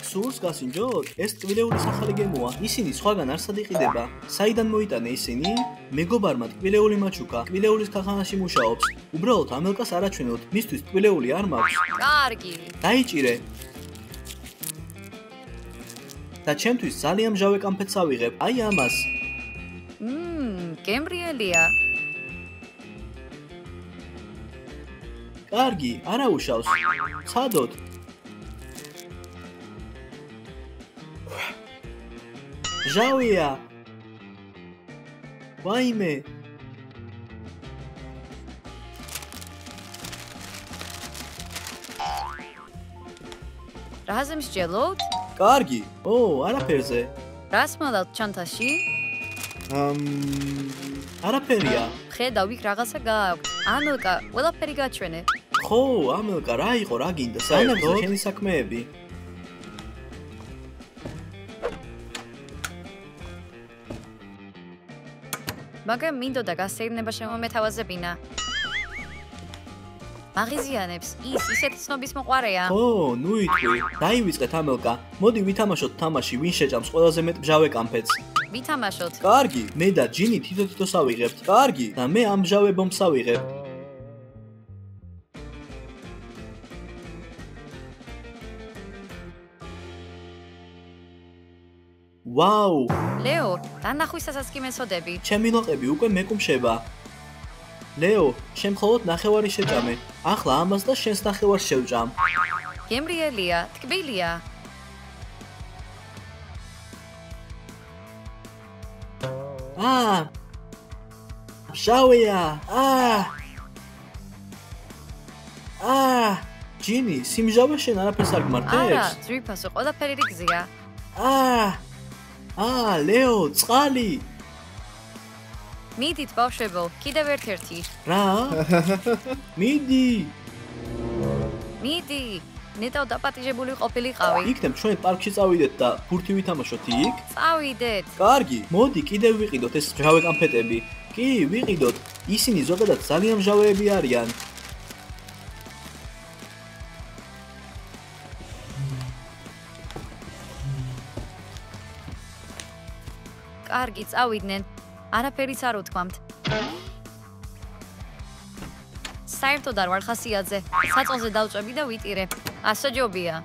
სულს გასინჯოთ? ეს ტკბილეულის ახალი გემოა. ისინი სხვაგან არსად იყიდება. საიდან მოიტანე ისინი? მეგობარმა ტკბილეული მაჩუქა. ტკბილეულის ქარხანაში მუშაობს. უბრალოდ ამელკას არ აჩვენოთ. მისთვის ტკბილეული არ მაქვს. კარგი. დაიჭირე. და ჩემთვის ძალიან მჟავე კამფეთს ავიღებ. აი ამას. გემრიელია. კარგი, არა უშავს. ცადოთ. ჟავია. ვაიმე. რაზე მსჯელობთ? კარგი. არაფერზე. რას მალავთ ჩანთაში? არაფერია. ხედავ, იქ რაღაცა გააქვთ. ამელკა, ყველაფერი გაჩვენე. ხო, ამელკა, რა იყო, რა გინდა? საერთოდ შენი საქმეები. მაგრამ მინდოდა გასეირნება შემომეთავაზებინა. მაღიზიანებს, ისეთი ცნობის მოყარეა. ხო, ნუ იტყვი. დაივიწყეთ ამელკა. მოდი ვითამაშოთ თამაში, ვინ შეჭამს ყველაზე მეტ მჟავე კამფეთს. ვითამაშოთ. კარგი, მე და ჯინი თითო-თითოს ავიღებთ. კარგი, და მე ამ მჟავე ბომბს ავიღებ. ვაუ! ლეო, დანახვისასაც კი მეცოდები. ჩემი ლოყები უკვე მეკუმშება. ლეო, შენ მხოლოდ ნახევარი შეჭამე. ახლა ამას და შენს ნახევარს შევჭამ. გემრიელია, ტკბილია. მჟავეა. ჯინი, სიმჟავე შენ არაფერს არ გმართებს? არა, ძვირფასო, ყველაფერი რიგზია. ლეო, წყალი. მიდით ბავშვებო, კიდევ ერთ-ერთი. რა? მიდი. ნეტავ დაპატიჟებული ყოფილიყავი. იქნებ ჩვენ პარკში წავიდეთ და ფურთი ვითამაშოთ იქ? წავიდეთ. კარგი, მოდი კიდევ ვიყიდოთ ეს მჟავე კამფეტები. კი, ვიყიდოთ. ისინი ზოგადად ძალიან მჟავეები არიან. კარგი, წავიდნენ. არაფერიც არ უთქვამთ. საერთოდ არ ვარ ხასიათზე. საწოლზე დავწვევი და ვიტირე. ასე ჯობია.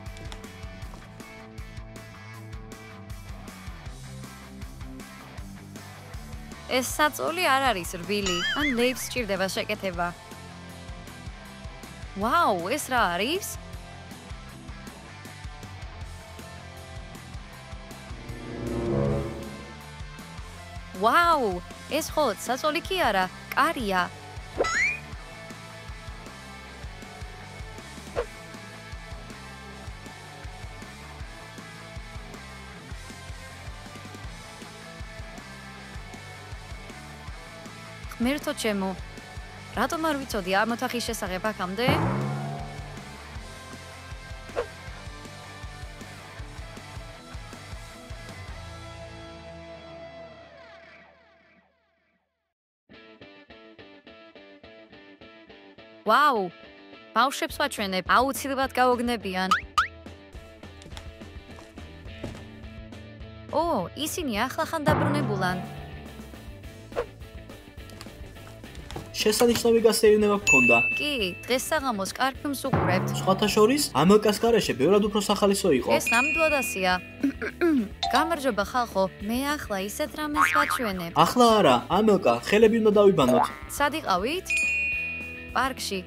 ეს საწოლი არ არის რბილი. ან ლეიბს სჭირდება შეკეთება. ვაუ, ეს რა არის? ვაუ, ეს ხოლოდ საწოლი კი არა, კარია. ღმერთო ჩემო, რატომ არ ვიცოდი ამ ოთახის შესახებ აქამდე? ვაუ, ბავშვებს ვაჩვენებ, აუცილებლად გავოგნებიან. ისინი ახლახან დაბრუნებულან. შესანიშნავი გასეირნება გქონდა. კი, დღეს საღამოს კარფილმს უყურებთ. სხვათა შორის, ამელკას გარეშე ბევრად უფრო სახალისო იყო. ეს ნამდვილად ასია. გამარჯობა ხალხო, მე ახლა ისეთ რამეს ვაჩვენებ. ახლა არა, ამელკა, ხელები უნდა დავიბანოთ. სად იყავით? პარკში.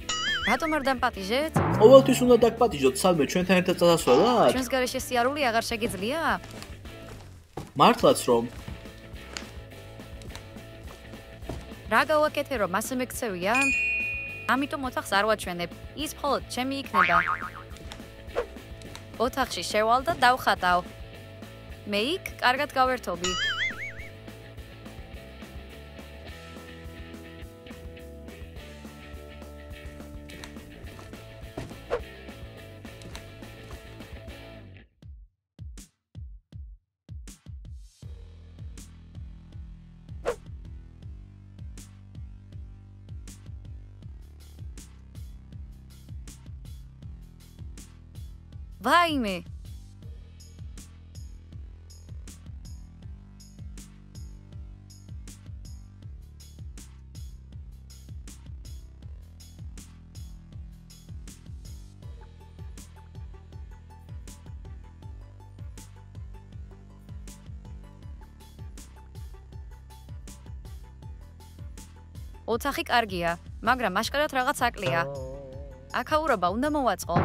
რატომ არ დამპატიჟეთ? ყოველთვის უნდა დაგპატიჟოთ სალმე ჩვენთან ერთად წასვლად? ჩვენს გარეშე სიარული აღარ შეგიძლია? მართლაც რომ რა გავაკეთე რომ ასე მეკცევია? ამიტომ ოთახს არ ვაჩვენებ. ის მხოლოდ ჩემი იქნება. ოთახში შევალ და დავხატავ. მე იქ კარგად გავერთობი. ვაიმე! ოთახი კარგია, მაგრამ მაშკარად რაღაც აკლია. აქაურობა უნდა მოვაწყო.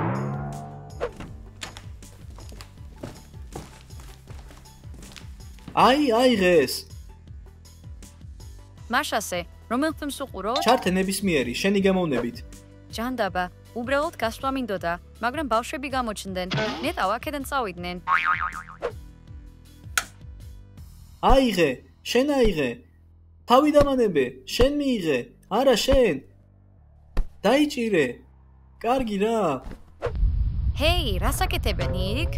აიღეს. მაშასე, რომელ ფილმს უყურო? ჩართე ნებისმიერი, შენი გემოვნებით. ჯანდაბა, უბრალოდ გასვლა მინდოდა, მაგრამ ბავშვები გამოჩნდნენ. ნეტავ აქედან წავიდნენ. აიღე, შენ აიღე. თავი დამანებე, შენ მიიღე. არა შენ. დაიჭირე. კარგი რა. ჰეი, რას აკეთებენ იქ?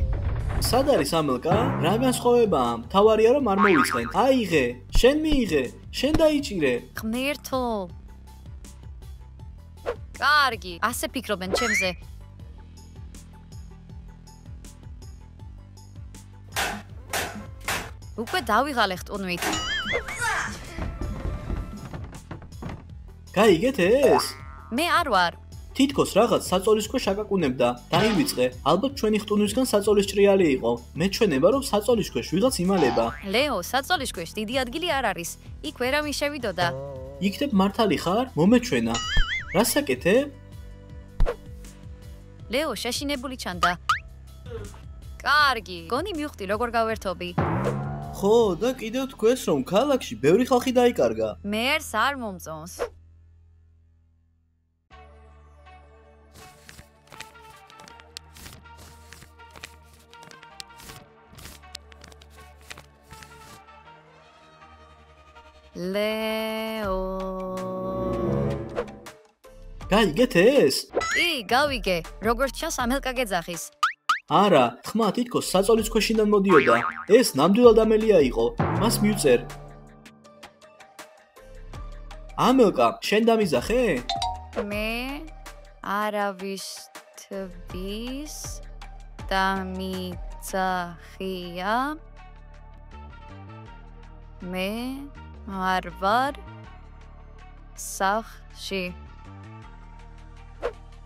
სად არის ამელკა? რა განსხვავებაა? თავარია რომ არ მოვიწყენ. აიღე, შენ მიიღე, შენ დაიჭირე. ღმერთო. კარგი, ასე ფიქრობენ ჩემზე. უკვე დავიღალე ხტუნვით. გაიგეთ ეს? მე არ ვარ. თითქოს რაღაც საწოლის ქვეშ აკაკუნებდა. დაივიწყე. ალბათ ჩვენი ხტუნვისგან საწოლის ჭრიალი იყო. მეჩვენება რომ საწოლის ქვეშ ვიღაც იმალება. ლეო, საწოლის ქვეშ დიდი ადგილი არ არის. იქ ვერავინ შევიდოდა. იქნებ მართალი ხარ? მომეჩვენა. რას აკეთებ? ლეო, შეშინებული ჩანდა. კარგი, გონი მივხვდი როგორ გავერთობი. ხო, და კიდევ თქვენს რომ ქალაქში ბევრი ხალხი დაიკარგა. მერს არ მომწონს. ლეო. გაიგეთ ეს? კი, გავიგე. როგორც ჩანს ამელკა გეძახის. არა, ხმა თითქოს საწოლის ქვეშიდან მოდიოდა. ეს ნამდვილად ამელია იყო. მას მივწერ. ამელკა, შენ დამიზახე? მე არავისთვის დამიძახია. მე არ ვარ სახლში.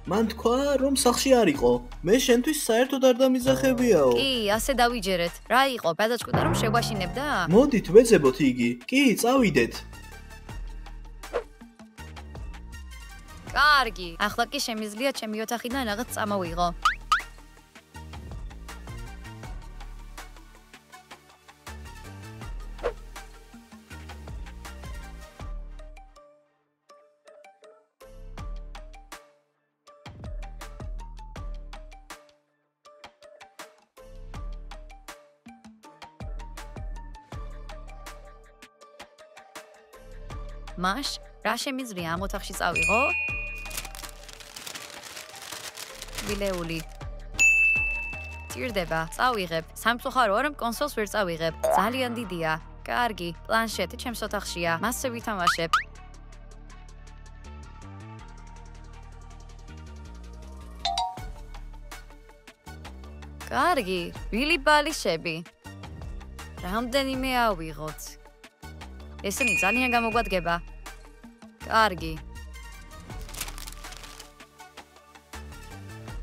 მან თქვა, რომ სახლში არ იყო. მე შენთვის საერთოდ არ დამიზახებიაო. კი, ასე დავიჯერეთ. რა იყო, გადაწყვიტა რომ შეგვაშინებდა? მოდით ვეძებოთ იგი. კი, წავიდეთ. კარგი, ახლა კი შემიძლია ჩემი ოთახიდან რაღაც წამოვიღო. მაშ, რა შემიძლია ამ ოთახში წავიღო? ვილეული. წირდება, წავიღებ. სამწუხაროა რომ კონსოლს ვერ წავიღებ. ძალიან დიდია. კარგი, პლანშეტი ჩემს ოთახშია. მასზე ვითამაშებ. კარგი, ვილი ბალიშები. რამდენიმე ავიღოთ. ესენი ძალიან გამოგვადგება. კარგი.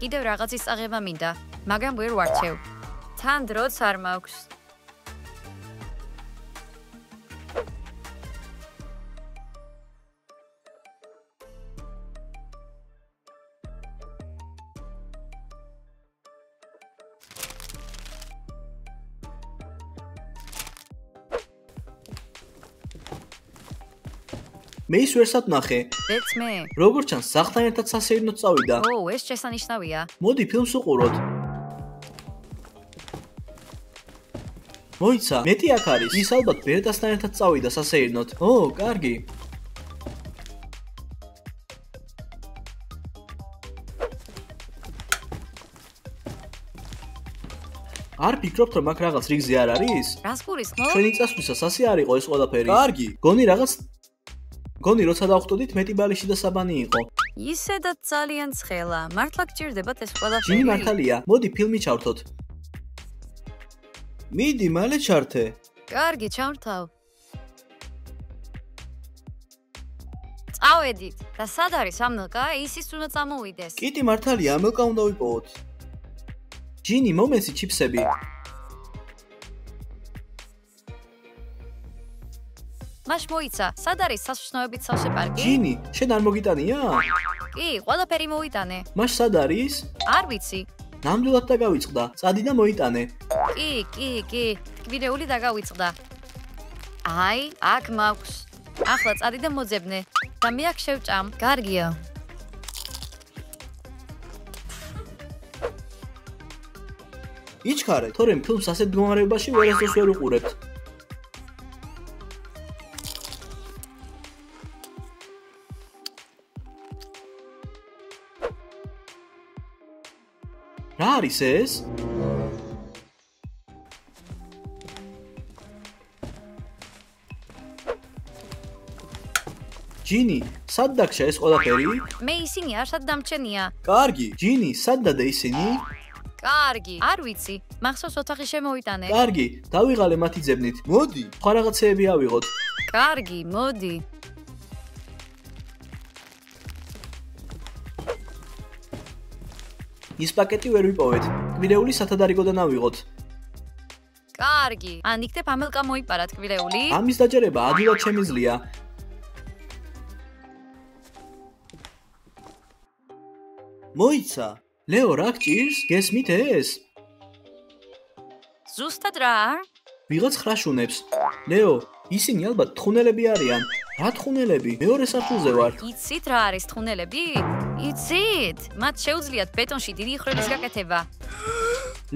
კიდევ რაღაცის წაღება მინდა, მაგრამ ვერ ვარჩევ. თან დროც არ მაქვს. მე ის ვერსად ნახე. მეც მე. როგორც ჩანს, სახლთან ერთად სასეირნოდ წავიდა. ო, ეს შესანიშნავია. მოდი ფილმს უყუროთ. მოიცა, მეტი აქ არის. ის ალბათ ბერტასთან ერთად წავიდა სასეირნოდ. ო, კარგი. არ ფიქრობთ რომ აქ რაღაც რიგზე არ არის? რას გულისხმობ? ჩვენი წასვლისას ასე არ იყო ეს ყველაფერი. კარგი. გონი როცა დავხვდით მეტი ბალიში და საბანი იყო. ისედაც ძალიან ცხელა. მართლა გჭირდებათ ეს ყველაფერი? ჯინი მართალია. მოდი ფილმი ჩავთოთ. მიდი, მალე ჩართე. კარგი, ჩავრთავ. წავედით. და სად არის ამელკა? ისიც უნდა წამოვიდეს. კიტი მართალია, ამელკა უნდა ვიპოვოთ. ჯინი, მომეცი ჩიფსები. მაშ მოიცა, სად არის სასვსნოებით სავსე პარკი? ჯინი, შენ არ მოგიტანია? კი, ყველაფერი მოიტანე. მაშ სად არის? არ ვიცი. ნამდვილად დაგავიწყდა. წადი და მოიტანე. კი, ტკბილეული დაგავიწყდა. აი, აქ მაქვს. ახლა წადი და მოძებნე. და მე აქ შევჭამ. კარგია. იჩქარე, თორემ ფილმს ასეთ მდგომარეობაში ვერასდროს ვერ უყურებთ. რა არის ეს? ჯინი, სად დაგშა ეს ყველაფერი? მე ისინი არსად დამჩენია. კარგი, ჯინი, სად დადა ისინი? კარგი, არ ვიცი. მახსოვს ოთახი შემოვიტანე. კარგი, დავიღალე მათი ძებნით. მოდი, სხვა რაღაცეები ავიღოთ. კარგი, მოდი. ის პაკეტი ვერ ვიპოვეთ. ტკბილეული სათადარიგოდან ავიღოთ. კარგი. ან იქნებ ამელკა მოიპარა ტკბილეული? ამის დაჯერება ადვილად შემიძლია. მოიცა. ლეო, რა გჭირს? გესმით ეს? ზუსტად რა? ვიღაც ხრაშუნებს. ლეო, ისინი ალბათ თხუნელები არიან. რა თხუნელები? მეორე სართულზე ვარ. იცით რა არის თხუნელები? იცით? მათ შეუძლიათ ბეტონში დიდი ხრების გაკეთება.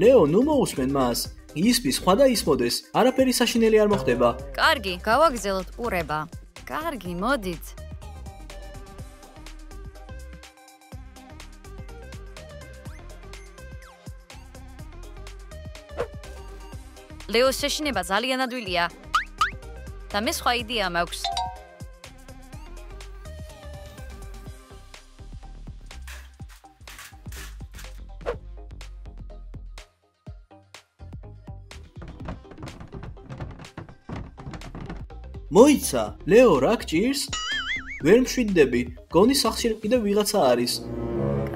ლეო, ნუ მოусმენ მას. ისმის სხვა და ისმოდეს. არაფერი საშინელი არ მოხდება. კარგი, გავაგზავნოთ ყურება. კარგი, მოდით. ლეოს შეშინება ძალიან ადვილია. და მე სხვა იდეა მაქვს. მოიცა. ლეო, რა გჭირს? ვერ მშვიდდები. გონი სახლში კიდევ ვიღაცა არის.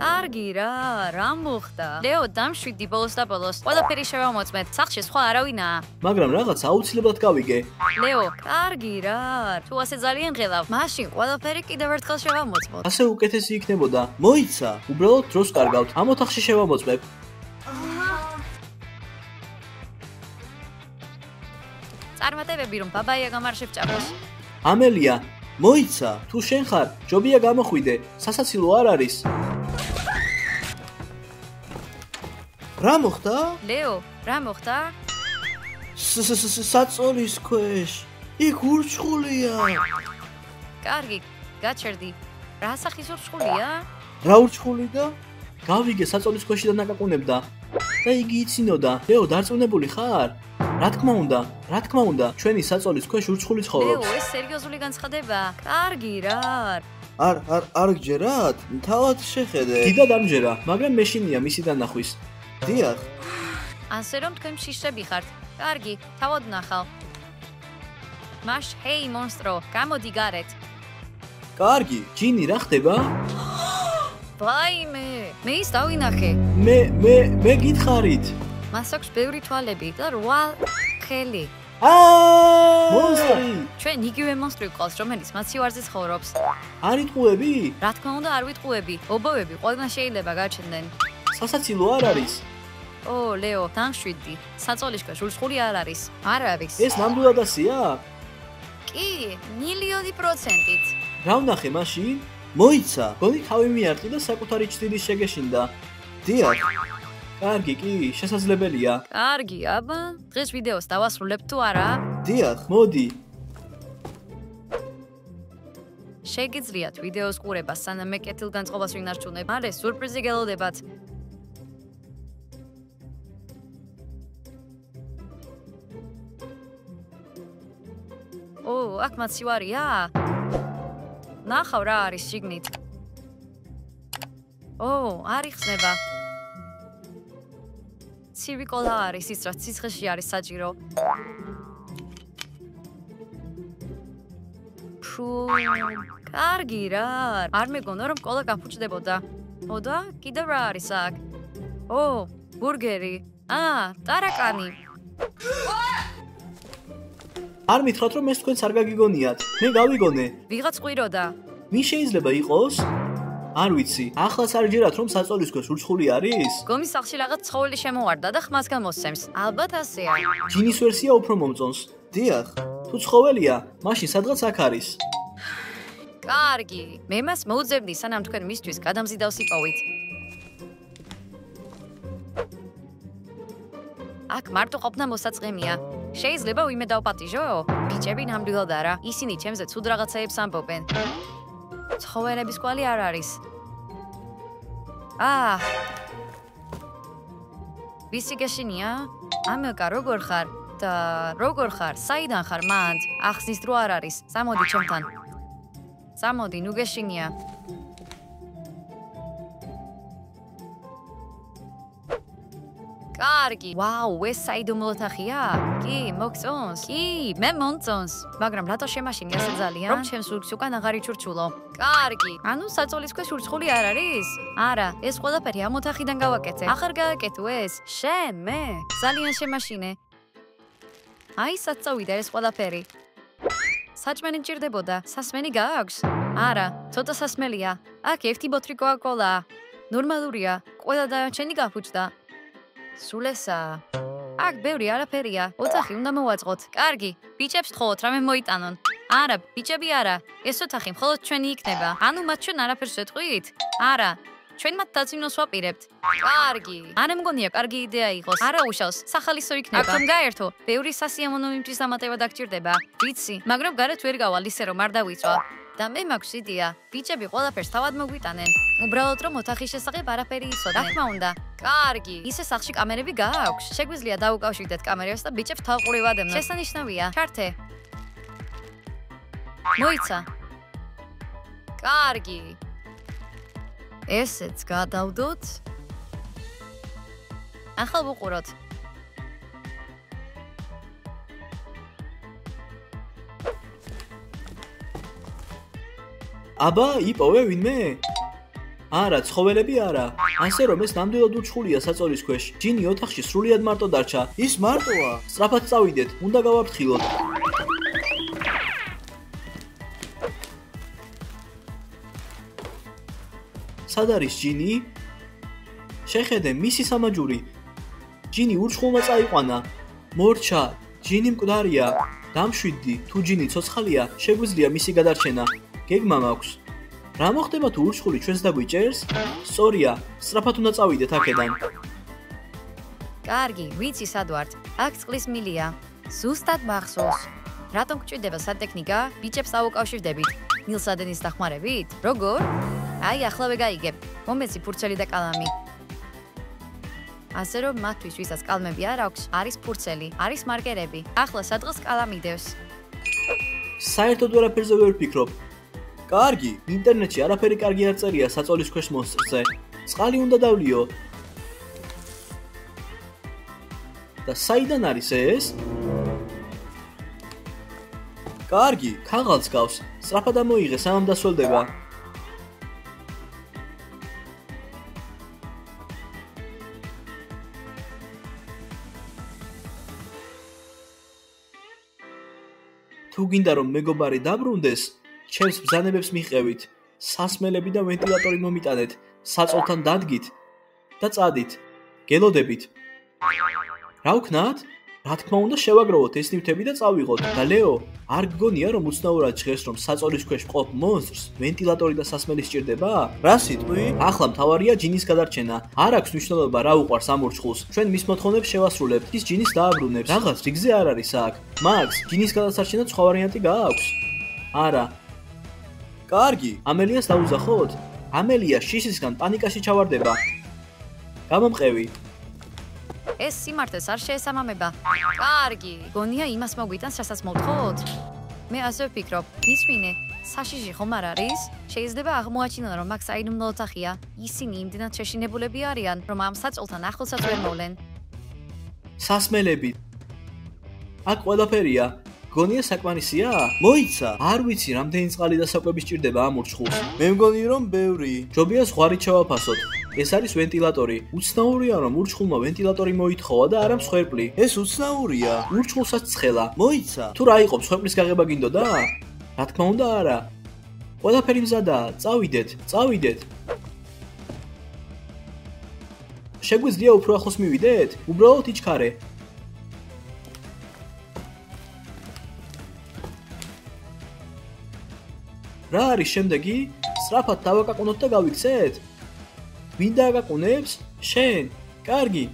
კარგი რა მოხდა? ლეო, დამშვიდი ბოლოს და ბოლოს. ყველაფერი შევამოწმეთ. სახლში სხვა არავინაა. მაგრამ რაღაც აუცილებლად გავიგე. ლეო, კარგი რა. თუ ასე ძალიან ღელავ, მაშინ ყველაფერი კიდევ ერთხელ შევამოწმოთ. ასე უკეთესი იქნებოდა. მოიცა. უბრალოდ დროს კარგავთ. ამ ოთახში შევამოწმებ. წარმატებები რომ ბაბაია გამარშევჭამოს. ამელია, მოიცა. თუ შენ ხარ, ჯობია გამოხვიდე. სასაცილო არ არის. რა მოხდა? ლეო, რა მოხდა? საწოლის ქვეშ. იქ ურჩხულია. კარგი, გაჩერდი. რა სახის ურჩხულია? რა ურჩხული და? გავიგე საწოლის ქვეშიდან აკაკუნებდა. და იგი იცინოდა. ლეო, დარწმუნებული ხარ? რა თქმა უნდა, ჩვენი საწოლის ქვეშ ურჩხული ცხოვრობს. ლეო, ეს სერიოზული განცხადება. კარგი რა. არ გჯერათ? თავად შეხედე. დიდად ამჯერა, მაგრამ მეშინია მისი დანახვის. დიახ. ასე რომ თქვენ შიშები ხართ. კარგი, თავად ნახავ. მაშ, ჰეი მონსტრო, გამოდი გარეთ. კარგი, ჯინი რა ხდება? ვაიმე, მე ის დავინახე. მე გითხარით. მას აქვს ბევრი თვალები და 8 ხელი. მონსტრი! ჩვენ იგივე მონსტრი გვყავს, რომელიც მაცივარზე ცხოვრობს. არ იტყუები? რა თქმა უნდა, არ ვიტყუები. ობოვები ყველგან შეიძლება გაჩნდნენ. სასაცილო არ არის. ო, ლეო, დამშვიდი. საწოლის ქვეშ ურჩხული არ არის. არ არის. ეს ნამდვილად ასეა? კი, 1,000,000%-ით. რა ვნახე მაშინ? მოიცა, გონი თავი მიარტყი და საკუთარი ჩრდილის შეგეშინდა. დიახ. კარგი, კი, შესაძლებელია. კარგი, აბა, დღეს ვიდეოს დავასრულებ თუ არა? დიახ, მოდი. შეგიძლიათ ვიდეოს ყურება, სანამ მე კეთილგანწყობას ვინარჩუნებ. მალე სურპრიზი გელოდებათ. ო, აქ მაცივარია? ნახავ რა არის შიგნით. ო, არ იხსნება. ცივი კოლა არის ის, რაც სიცხეში არის საჭირო. კარგი რა. არ მეგონა რომ კოლა გაფუჭდებოდა. ო და კიდევ რა არის აქ? ო, ბურგერი. ტარაკანი. არ მითხრათ რომ ეს თქვენც არ გაგიგონიათ. მე გავიგონე. ვიღაც ყვიროდა. ვინ შეიძლება იყოს? არ ვიცი. ახლაც არ ჯერათ რომ საწოლის ქვეშ ურჩხული არის? გომის სახლში რაღაც ცხოველი შემოვარდა და ხმას გამოსცემს. ალბათ ასეა. ჯინის ვერსია უფრო მომწონს. დიახ. თუ ცხოველია, მაშინ სადღაც აქ არის. კარგი. მე მას მოუძებდი სანამ თქვენ მისთვის გადამზიდავს იპოვით. აქ მარტო ყოფნა მოსაწყენია. შეიძლება ვიმე დავპატიჟო? ბიჭები ნამდვილად არა. ისინი ჩემზე ცუდ რაღაცეებს ამბობენ. ცხოველების კვალი არ არის. ვისი გეშინია? ამელკა როგორ ხარ? და როგორ ხარ? საიდან ხარ მანდ? ახსნის დრო არ არის. წამოდი ჩემთან. წამოდი, ნუ გეშინია. კარგი. ვაუ, ეს საიდუმლო ოთახია? კი, მოგწონს? კი, მე მომწონს. მაგრამ რატო შემაშინე ასე ძალიან? რომ ჩემს ურგს უკან აღარ იჩურჩულო. კარგი. ანუ საწოლის ქვეშ ურჩხული არ არის? არა, ეს ყველაფერი ამ ოთახიდან გავაკეთე. ახარ გააკეთო ეს? შენ, მე. ძალიან შემაშინე. აი, საწოვიდა ეს ყველაფერი. საჭმელი მჭირდებოდა. სასმელი გააქვს? არა, ცოტა სასმელია. აქ ერთი ბოთლი კოკა-კოლაა. ნორმალურია. ყველა დანარჩენი გაფუჭდა. სულ ესაა. აქ ბევრი არაფერია. ოთახი უნდა მოვაწყოთ. კარგი, ბიჭებს თხოვოთ რამე მოიტანონ. არა, ბიჭები არა. ეს ოთახი მხოლოდ ჩვენი იქნება. ანუ მათ ჩვენ არაფერს ვეთქვით? არა. ჩვენ მათ დაცინოს ვაპირებთ. კარგი. არ მგონია კარგი იდეა იყოს. არა უშავს, სახალისო იქნება. აქ რომ გაერთო, ბევრი სასიამოვნო მიმჭის დამატება დაგჭირდება. ვიცი, მაგრამ გარეთ ვერ გავალ ისე რომ არ დავიწვა. და მე მაქვს იდეა. ბიჭები ყველაფერს თავად მოგვიტანენ. უბრალოდ რომ ოთახის შესახებ არაფერი იცოდნენ. რა თქმა უნდა. კარგი. ისე სახლში კამერები გააქვს? შეგვიძლია დაუკავშირდეთ კამერებს და ბიჭებს თავყურივად ემნათ. შესანიშნავია. ჩართე. მოიცა. კარგი. ესეც გადავდოთ. ახალ ვუყუროთ. აბა, იპოვე ვინმე? არა, ცხოველები არა. ასე რომ ეს ნამდვილად ურჩხულია საწოლის ქვეშ. ჯინი ოთახში სრულიად მარტო დარჩა. ის მარტოა. სწრაფად წავიდეთ. უნდა გავაფრთხილოთ. სად არის ჯინი? შეხედე, მისი სამაჯური. ჯინი ურჩხულმა წაიყვანა. მორჩა, ჯინი მკვდარია. დამშვიდდი, თუ ჯინი ცოცხალია, შეგვიძლია მისი გადარჩენა. გეგმა მაქვს. რა მოხდება თუ ურჩხული ჩვენს დაგვიჭერს? სწორია, სწრაფად უნდა წავიდეთ აქედან. კარგი, ვიცი სად ვართ. აქ წყლის მილია. ზუსტად მახსოვს. რატომ გჭირდება სატექნიკა? ბიჭებს აუკავშირდებით. მილსადენის დახმარებით? როგორ? აი, ახლავე გაიგებ. მომეცი ფურცელი და კალამი. ასე რომ მათთვის, ვისაც კალმები არ აქვს, არის ფურცელი, არის მარკერები. ახლა სადღაც კალამი დევს. საერთოდ ვერაფერზე ვერ ვფიქრობ. კარგი, ინტერნეტში არაფერი კარგი არ წერია საწოლის ქვეშ მონსტრზე. წყალი უნდა დავლიო. და საიდან არის ეს? კარგი, ქაღალდს გავს. სწრაფად ამოიღე, სანამ დასველდება. თუ გინდა რომ მეგობარი დაბრუნდეს, ჩემს ბრძანებებს მიყევით. სასმელები და ვენტილატორი მომიტანეთ, საწოლთან დადგით და წადით. გელოდებით. რა ვქნათ? რა თქმა უნდა შევაგროვოთ ეს ნივთები და წავიღოთ. და ლეო, არ გგონია რომ უცნაურად ჟღერს რომ საწოლის ქვეშ მყოფ მონსტრს ვენტილატორი და სასმელი სჭირდება? რა სიტყვი? ახლა მთავარია ჯინის გადარჩენა. არ აქვს მნიშვნელობა რა უყვარს ამ ურჩხულს. ჩვენ მის მოთხოვნებს შევასრულებთ. ის ჯინის დააბრუნებს. რაღაც რიგზე არ არის აქ. მაქს, ჯინის გადასარჩენად სხვა ვარიანტი გააქვს? არა. კარგი, ამელიას დაუზახოთ? ამელია შიშისგან პანიკაში ჩავარდება. გამომყევი. ეს სიმართლეს არ შეესაბამება. კარგი, გონია იმას მოგვიტანს, რასაც მოვთხოვოთ? მე ასე ვფიქრობ. მისმინე, საშიში ხომ არ არის? შეიძლება აღმოაჩინონ, რომ აქ საიდუმლო ოთახია. ისინი იმდენად შეშინებულები არიან, რომ ამ საწოლთან ახლოსაც ვერ მოვლენ. სასმელები. აქ ყველაფერია. გონია საკმარისია? მოიცა. არ ვიცი, რამდენი წყალი და საკვები სჭირდება ამ ურჩხულს. მე მგონი რომ ბევრი. ჯობია ზღვარით შევაფასოთ. ეს არის ვენტილატორი. უცნაურია, რომ ურჩხულმა ვენტილატორი მოითხოვა და არა მსხვერპლი. ეს უცნაურია. ურჩხულსაც ცხელა. მოიცა. თუ რა იყო მსხვერპლის გაღება გინდოდა? რა თქმა უნდა არა. ყველაფერი მზადაა. წავიდეთ. შეგვიძლია უფრო ახლოს მივიდეთ? უბრალოდ იჩქარე. რა არის შემდეგი? სწრაფად დავაკაკუნოთ და გავიქცეთ? ვინ დააკაკუნებს? შენ. კარგი.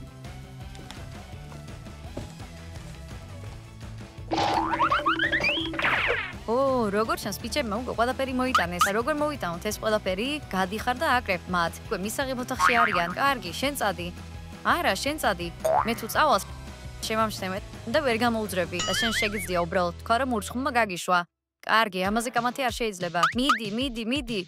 როგორც ჩანს, ბიჭებმა უკვე ყველაფერი მოიტანეს. როგორ მოვიტანოთ ეს ყველაფერი? გადიხარ და აკრებ მათ. უკვე მისაღებ ოთახში არიან. კარგი, შენ წადი. არა, შენ წადი. მე თუ წავალ, შემამჩნევ და ვერ გამოუძრები. და შენ შეგიძლია უბრალოდ თქვა, რომ ურჩხულმა გაგიშვა. კარგი, ამაზე კამათი არ შეიძლება. მიდი.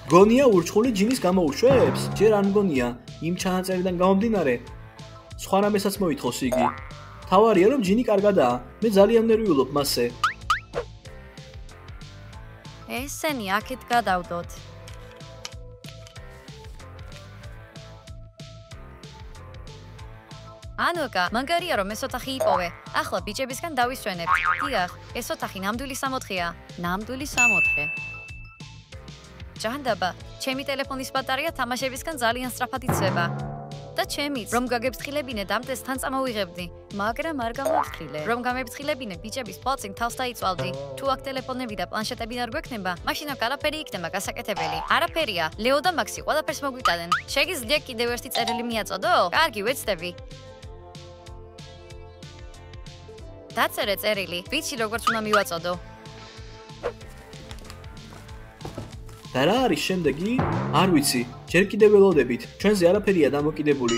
გონია ურჩხული ჯინის გამოუშვებს? ჯერ არ მგონია, იმ ჩანაწერიდან გამომდინარე. სხვა რამესაც მოითხოვს იგი. თავარია რომ ჯინი კარგადაა. მე ძალიან ნერვიულობ მასზე. ესენი აქეთ გადავდოთ. ანუკა, მაგარია რომ ეს ოთახი იპოვე. ახლა ბიჭებისგან დავისვენებთ. დიახ, ეს ოთახი ნამდვილი 64-ია. ნამდვილი 64. ჯანდაბა, ჩემი ტელეფონის ბატარეა თამაშებისგან ძალიან სწრაფად იცება. და ჩემიც, რომ გაგებსხილებინე დამტეს თან წამოვიღებდი, მაგრამ არ გამოვსხილე. რომ გამებსხილებინე ბიჭების პლაცին თავს დაიწვალდი. თუ აქ ტელეფონები და პლანშეტები არ გვექნება, მაშინ აქ არაფერი იქნება გასაკეთებელი. არაფერია, ლეო და მაქსი ყველაფერს მოგვიტანენ. შეგიძლია კიდევ ერთი წერილი მიაწოდო? კარგი, ვეცდები. დაწერე წერილი, ვიცი როგორც უნდა მივაწოდო. და რა არის შემდეგი? არ ვიცი. ჯერ კიდევ ველოდებით. ჩვენზე არაფერია დამოკიდებული.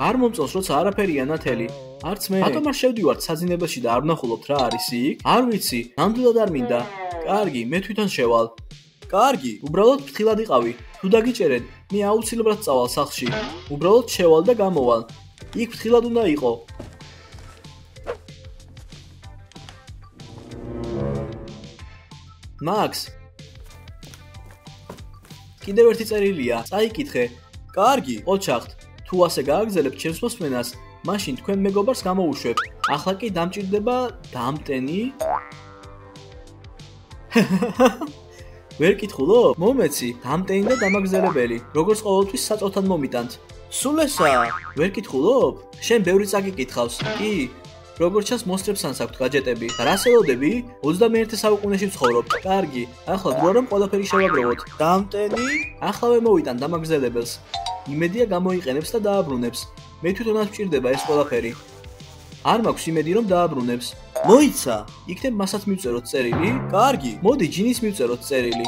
არ მომწონს, როცა არაფერია ნათელი. არც მე. რატომ არ შევდივართ საძინებელში და არ ვნახულობთ რა არის იქ? არ ვიცი. ნამდვილად არ მინდა. კარგი, მე თვითონ შევალ. კარგი, უბრალოდ ფრთხილად იყავი. თუ დაგიჭერენ, მე აუცილებლად წავალ სახლში. უბრალოდ შევალ და გამოვალ. იქ ფრთხილად უნდა იყო. მაქს კიდევ ერთი წერილია. წაიკითხე. კარგი. ოჩახტ, თუ ასე გააგზავნებთ ჩემს მოსმენას, მაშინ თქვენ მეგობარს გამოუშვებთ. ახლა კი დამჭირდება დამტენი. ვერ კითხულობ? მომეცი, დამტენი და დამაგზავნებელი. როგორც ყოველთვის საწოლთან მომიტანთ. სულ ესაა. ვერ კითხულობ? შენ ბევრი წაგიკითხავს. კი. როგორც ჩანს მოსწრებსანს აქვთ გაჯეტები. და რას ელოდები? 21 საუკუნეში ვცხოვრობ. კარგი, ახლა დროა რომ ყველაფერი შევაგროვოთ. დამტენი? ახლავე მოვიტან დამაგზავნებელს. იმედია გამოიყენებს და დააბრუნებს. მე თვითონაც მჭირდება ეს ყველაფერი. არ მაქვს იმედი რომ დააბრუნებს. მოიცა. იქნებ მასაც მივწეროთ წერილი? კარგი. მოდი ჯინის მივწეროთ წერილი.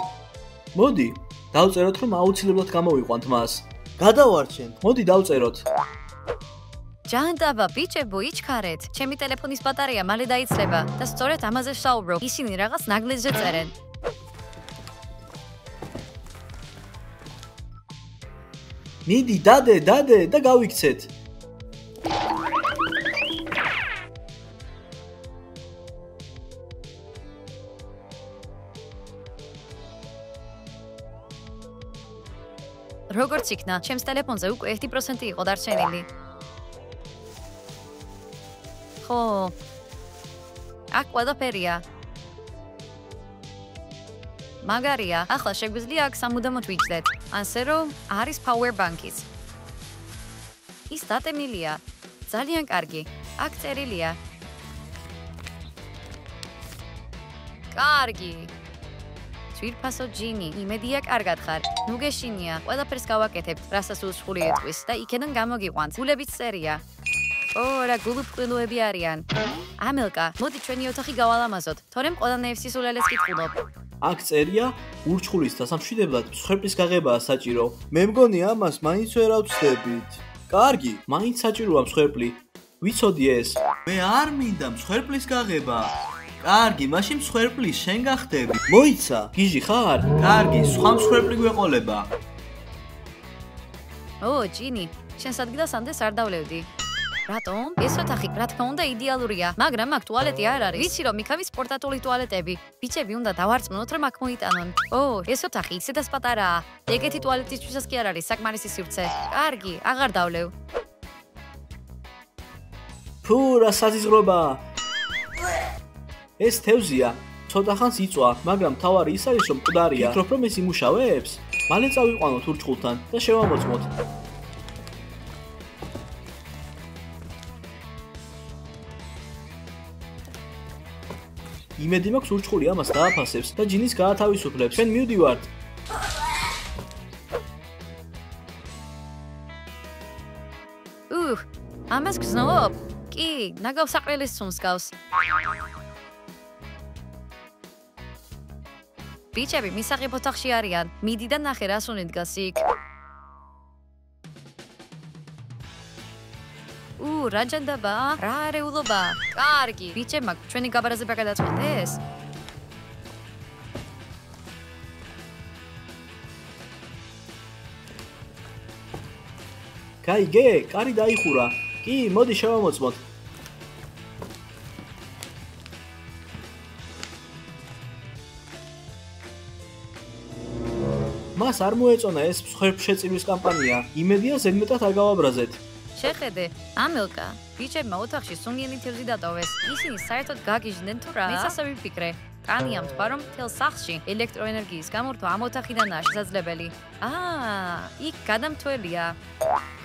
მოდი, დავწეროთ რომ აუცილებლად გამოვიყვანთ მას. გადავარჩენთ. მოდი დავწეროთ. ჯანდაბა, ბიჭებო, იჩქარეთ. ჩემი ტელეფონის ბატარეა მალე დაიცლება და სწორედ ამაზე ვსაუბრობ. ისინი რაღაც ნაგლეჯზე წერენ. მიდი, დადე და გავიქცეთ. როგორც იქნა, ჩემს ტელეფონზე უკვე 1% იყო დარჩენილი. ხო. აქ ყველაფერია. მაგარია, ახლა შეგვიძლია აქ სამუდამოდ ვიჯდეთ. ასე რომ არის power bank-იც. ის დატემილია. ძალიან კარგი. აქ წერილია. კარგი. ძვირფასო ჯინი, იმედია კარგად ხარ. ნუ გეშინია, ყველაფერს გავაკეთებთ, რასაც ურჩხული ეტყვის და იქედან გამოგიყვანთ. გულებიც წერია. ო, რა გულუფყვილოები არიან. ამელკა, მოდი ჩვენი ოთახი გავალამაზოთ, თორემ ყველანაირს სულელეს კითხულობ. აქ წერია, ურჩხულის დასამშვიდებლად მსხვერპლის გაღებაა საჭირო. მე მგონი ამას მაინც ვერ ავწდებით. კარგი, მაინც საჭიროა მსხვერპლი. ვიცოდი ეს. მე არ მინდა მსხვერპლის გაღება. კარგი, მაშინ მსხვერპლი შენ გახდები. მოიცა. გიჟი ხარ? კარგი, სხვა მსხვერპლი გვეყოლება. ო, ჯინი, შენ ადგილას ამდენს არ დავლევდი. რატომ? ეს ოთახი, რა თქმა უნდა, იდეალურია, მაგრამ აქ ტუალეტი არ არის. ვიცი რომ იქ არის პორტატული ტუალეტები. ბიჭები უნდა დავარწმუნოთ რომ აქ მოიტანონ. ო, ეს ოთახი ისედაც პატარაა. ეგეთი ტუალეტისთვისაც კი არ არის საკმარისი სივრცე. კარგი, აღარ დავლევ. ფუ, რა საზიზღრობა. ეს თევზია. ცოტა ხანს იწვა, მაგრამ თავარი ის არის რომ მკვდარია. ფიქრობ რომ ეს იმუშავებს? მალე წავიყვანოთ ურჩხულთან და შევამოწმოთ. იმედი მაქვს ურჩხული ამას დააფასებს და ჯინის გაათავისუფლებს. ჩვენ მივდივართ. ამას გზნობ? კი, ნაგავს საყრელის ცუნს გავს. ბიჭები მისაღებ ოთახში არიან. მიდი და ნახე რას უნდა დგას იქ. რა ჯანდაბა? რა არეულობა? კარგი, ბიჭებმა ჩვენი გაბარაზება გადაწყვეტეს? გაიგე, კარი დაიხურა. კი, მოდი შევამოწმოთ. მას არ მოეწონა ეს მსხვერპლშეწირვის კამპანია. იმედია ზედმეტად არ გავაბრაზეთ. შეხედე, ამელკა, ბიჭებმა ოთახში სუნიანი თევზი დატოვეს. ისინი საერთოდ გაგიჟდნენ თუ რა? მეც ასე ვიფიქრე. კანი ამთქვა, რომ მთელ სახლში ელექტროენერგიის გამორთვა ამ ოთახიდანაა შესაძლებელი. იქ გადამთველია.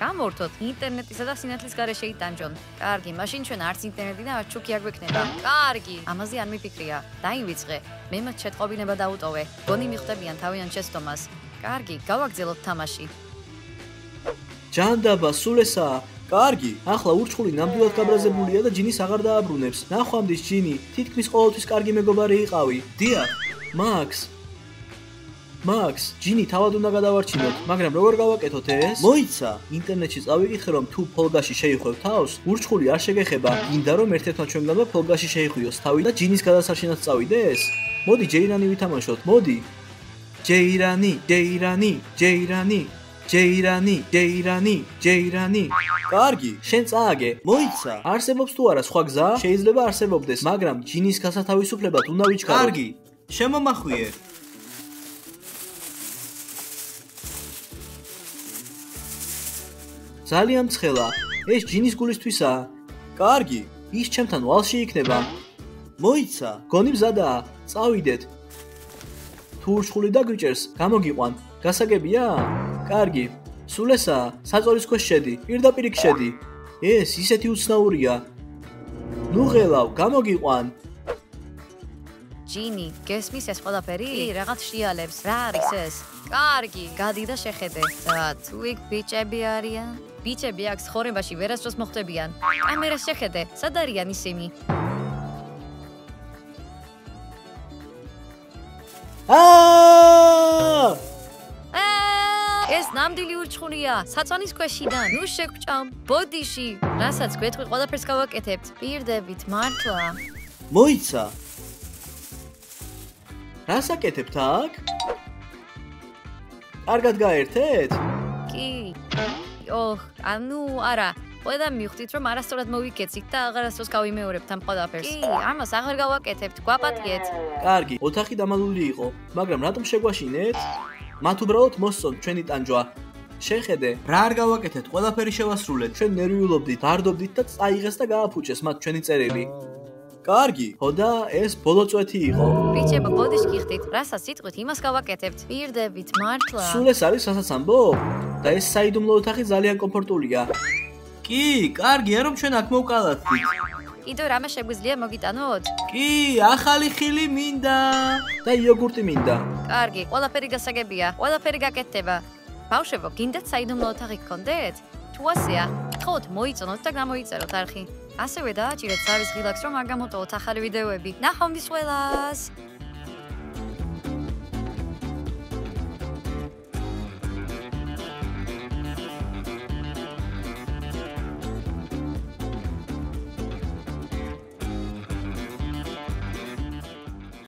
გამორთოთ ინტერნეტისა და სინათლის გარეშე იტანჯონ. კარგი, მაშინ ჩვენ არც ინტერნეტი და არც ჩუქი არ გვექნება. კარგი, ამაზე არ მიფიქრია. დაივიწყე. მე მათ შეტყობინება დაუტოვე. გონი მიხვდებიან თავიანთ შეცდომას. კარგი, გავაგრძელოთ თამაში. ჯანდაბა, სულ ესაა. კარგი, ახლა ურჩხული ნამდვილად გაბრაზებულია და ჯინის აღარ დააბრუნებს. ნახვამდის ჯინი, თითქმის ყოველთვის კარგი მეგობარი იყავი. დიახ, მაქს, ჯინი თავად უნდა გადავარჩინოთ, მაგრამ როგორ გავაკეთოთ ეს? მოიცა. ინტერნეტში წავიკითხე რომ თუ ფოლგაში შეიხვევ თავს, ურჩხული არ შეგეხება. გინდა რომ ერთ-ერთმა ჩვენგანმა ფოლგაში შეიხვიოს თავი და ჯინის გადასარჩენად წავიდეს? მოდი ჯეირანი ვითამაშოთ, მოდი. ჯეირანი. კარგი, შენ წააგე. მოიცა. არსებობს თუ არა სხვა გზა? შეიძლება არსებობდეს, მაგრამ ჯინის გასათავისუფლებად უნდა ვიჩქაროთ. კარგი, შემომახვიე. ძალიან ცხელა. ეს ჯინის გულისთვისაა. კარგი, ის ჩემთან ვალში იქნება. მოიცა. გონი მზადაა. წავიდეთ. თუ ურჩხული დაგვიჭერს, გამოგიყვან. გასაგებია? კარგი. სულ ესაა, საწოლის ქვეშ შედი, პირდაპირ იქ შედი. ეს ისეთი უცნაურია. ნუ ღელავ, გამოგიყვან. ჯინი, გესმის ეს ყველაფერი? კი, რაღაც შიალებს. რა არის ეს? კარგი, გადი და შეხედე. თუ იქ ბიჭები არიან? ბიჭები აქ ცხოვრებაში ვერასდროს მოხვდებიან. კამერას შეხედე, სად არიან ისინი? ეს ნამდვილი ურჩხულია, საწონის ქვეშიდან. ნუ შეგჭამ, ბოდიში. რასაც გვეთქვი, ყველაფერს გავაკეთებთ. პირდებით, მართლა. მოიცა. რას აკეთებთ აქ? კარგად გაერთეთ? კი. ანუ არა. ყველა მივხვდით, რომ არასწორად მოვიქეცით და აღარასდროს გავიმეორებთ ამ ყველაფერს. კი, ამას აღარ გავაკეთებთ, გვაპატიეთ. კარგი, ოთახი დამალული იყო, მაგრამ რატომ შეგვაშინეთ? მათ უბრალოდ მოსწონთ ჩვენი ტანჯვა. შეხედე, რა არ გავაკეთეთ, ყველაფერი შევასრულეთ. ჩვენ ნერვიულობდით, დარდობდით და წაიღეს და გააფუჭეს მათ ჩვენი წერილი. კარგი, ხო და ეს ბოლო წვეთი იყო. ბიჭებო, ბოდიში გიხდით, რასაც იტყვით, იმას გავაკეთებთ. პირდებით, მართლა. სულ ეს არის, რასაც ამბობ? და ეს საიდუმლო ოთახი ძალიან კომფორტულია. კი, კარგია რომ ჩვენ აქ მოვკალათდით. კიდევ რამე შეგვიძლია მოგიტანოთ? კი, ახალი ხილი მინდა და იოგურტი მინდა. კარგი, ყველაფერი გასაგებია, ყველაფერი გაკეთდება. ბავშვებო, გინდათ საიდუმლო ოთახი გქონდეთ? თუ ასეა, გთხოვთ მოიწონოთ და გამოიწეროთ არხი. ასევე დააჭირეთ ზავის ღილაკს, რომ არ გამოტოვოთ ახალი ვიდეოები. ნახვამდის ყველას!